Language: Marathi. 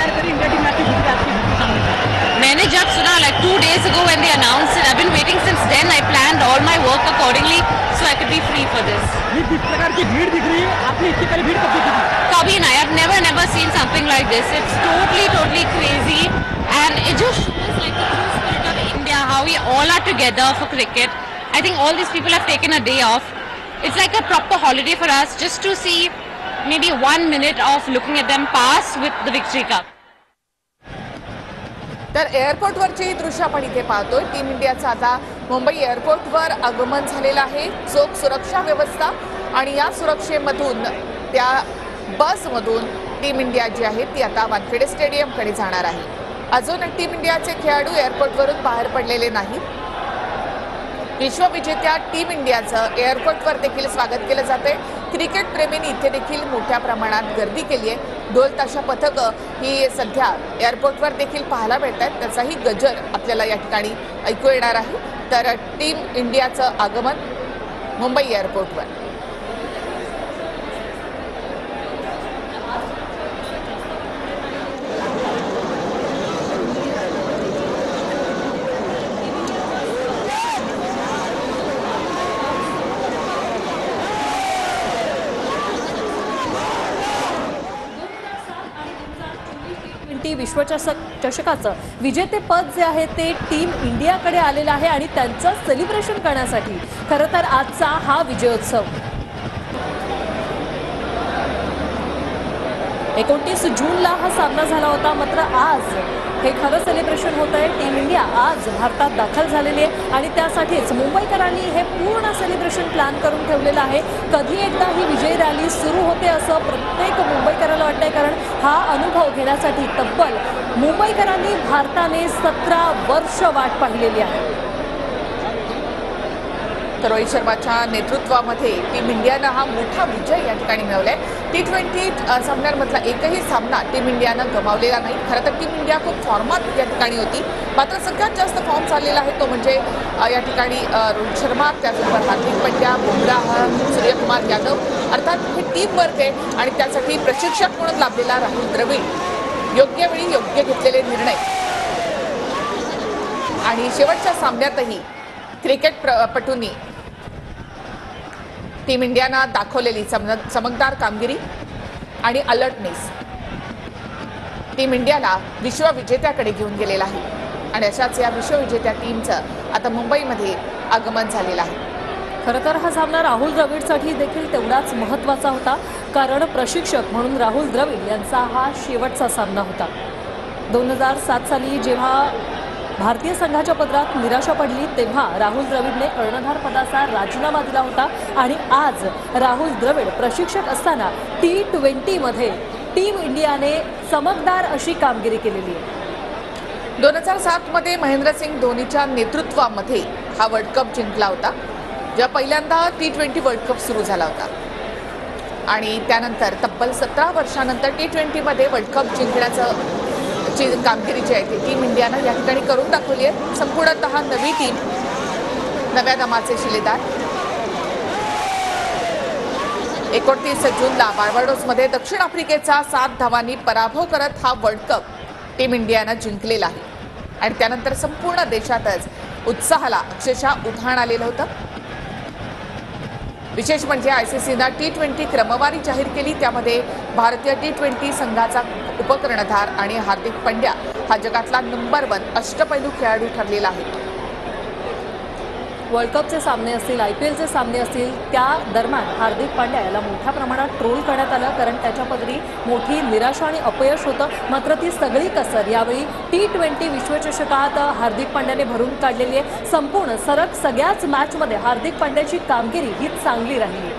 तैयार करी इंडिया टीम मैच की आपकी सामने? मैंने जब सुना like 2 days ago when they announced it, I've been waiting since then. I planned all my work accordingly so I could be free for this. ये जिस प्रकार की भीड़ दिख रही है, आपने इससे पहले भीड़ कब देखी थी? Kabhi nahi, I've never seen something like this. It's totally crazy, and it just shows like the true spirit of India, how we all are together for cricket. I think all these people have taken a day off. It's like a proper holiday for us just to see maybe 1 minute of looking at them pass with the victory cup. तर एअरपोर्टवरची दृश्य आपण इथे पाहतोय. टीम इंडियाचं आता मुंबई एअरपोर्टवर आगमन झालेलं आहे. चोख सुरक्षा व्यवस्था आणि या सुरक्षेमधून त्या बसमधून टीम इंडिया जी आहे ती आता वानखेडे स्टेडियमकडे जाणार आहे. अजून टीम इंडियाचे खेळाडू एअरपोर्टवरून बाहेर पडलेले नाहीत. विश्वविजेत्या टीम इंडियाचं एअरपोर्टवर देखील स्वागत केलं जाते. क्रिकेट प्रेमींनी इथे देखील मोठ्या प्रमाणात गर्दी केली आहे. ढोल ताशा पथकं ही सध्या एअरपोर्टवर देखील पाहायला मिळत आहेत. त्याचाही गजर आपल्याला या ठिकाणी ऐकू येणार आहे. तर टीम इंडियाचं आगमन मुंबई एअरपोर्टवर. विश्वचषकाचं विजेतेपद जे आहे ते टीम इंडियाकडे आलेलं आहे आणि त्यांचं सेलिब्रेशन करण्यासाठी खरं तर आजचा हा विजयोत्सव 29 जूनला हा सामना झाला होता. मात्र आज हे खरं सेलिब्रेशन होत आहे. टीम इंडिया आज भारतात दाखल झालेली आहे आणि त्यासाठीच मुंबईकरांनी हे पूर्ण सेलिब्रेशन प्लॅन करून ठेवलेलं आहे. कधी एकदा ही विजय रॅली सुरू होते असं प्रत्येक मुंबईकराला वाटतंय, कारण हा अनुभव घेण्यासाठी तब्बल मुंबईकरांनी भारताने 17 वर्ष वाट पाहिलेली आहे. तर रोहित शर्माच्या नेतृत्वामध्ये टीम इंडियानं हा मोठा विजय या ठिकाणी मिळवलाय. T20 सामन्यांमधला एकही सामना टीम इंडियानं गमावलेला नाही. खरं तर टीम इंडिया खूप फॉर्मात या ठिकाणी होती. मात्र सगळ्यात जास्त फॉर्म चाललेला आहे तो म्हणजे या ठिकाणी रोहित शर्मा, त्याचबरोबर हार्दिक पांड्या, बुमराह, सूर्यकुमार यादव. अर्थात हे टीम वर्क आहे आणि त्यासाठी प्रशिक्षक म्हणून लाभलेला राहुल द्रविड योग्य वेळी योग्य घेतलेले निर्णय आणि शेवटच्या सामन्यातही क्रिकेटपटूंनी टीम इंडियानं दाखवलेली चमकदार कामगिरी आणि अलर्टनेस टीम इंडियाला विश्वविजेत्याकडे घेऊन गेलेला आहे. आणि अशाच या विश्वविजेत्या टीमचं आता मुंबईमध्ये आगमन झालेलं आहे. खरं तर हा सामना राहुल द्रविडसाठी देखील तेवढाच महत्त्वाचा होता, कारण प्रशिक्षक म्हणून राहुल द्रविड यांचा हा शेवटचा सामना होता. 2007 साली जेव्हा भारतीय संघाच्या पदरात निराशा पडली तेव्हा राहुल द्रविडने कर्णधार पदाचा राजीनामा दिला होता आणि आज राहुल द्रविड प्रशिक्षक असताना T20 मध्ये टीम इंडियाने चमकदार अशी कामगिरी केलेली आहे. 2007 मध्ये महेंद्रसिंग धोनीच्या नेतृत्वामध्ये हा वर्ल्ड कप जिंकला होता, जेव्हा पहिल्यांदा T20 वर्ल्ड कप सुरू झाला होता. आणि त्यानंतर तब्बल 17 वर्षानंतर T20 मध्ये वर्ल्ड कप जिंकण्याचं कामगिरी जी आहे ती टीम इंडियानं या ठिकाणी करून दाखवली आहे. संपूर्णतः नवी टीम, नव्या दमाचे शिलेदार. 29 जूनला बार्बाडोसमध्ये दक्षिण आफ्रिकेचा 7 धावांनी पराभव करत हा वर्ल्ड कप टीम इंडियानं जिंकलेला आहे. आणि त्यानंतर संपूर्ण देशातच उत्साहाला अक्षरशः उधाण आलेलं होतं. विशेष म्हणजे ICCनं T20 क्रमवारी जाहीर केली. त्यामध्ये भारतीय T20 संघाचा उपकर्णधार आणि हार्दिक पांड्या हा जगातला नंबर 1 अष्टपैलू खेळाडू ठरलेला आहे. वर्ल्ड कपचे सामने असतील, IPLचे सामने असतील, त्या दरम्यान हार्दिक पांड्या याला मोठ्या प्रमाणात ट्रोल करण्यात आलं, कारण त्याच्या पदरी मोठी निराशा आणि अपयश होतं. मात्र ती सगळी कसर यावेळी T20 विश्वचषकात हार्दिक पांड्याने भरून काढलेली आहे. संपूर्ण सलग सगळ्याच मॅचमध्ये हार्दिक पांड्याची कामगिरी ही चांगली राहिली.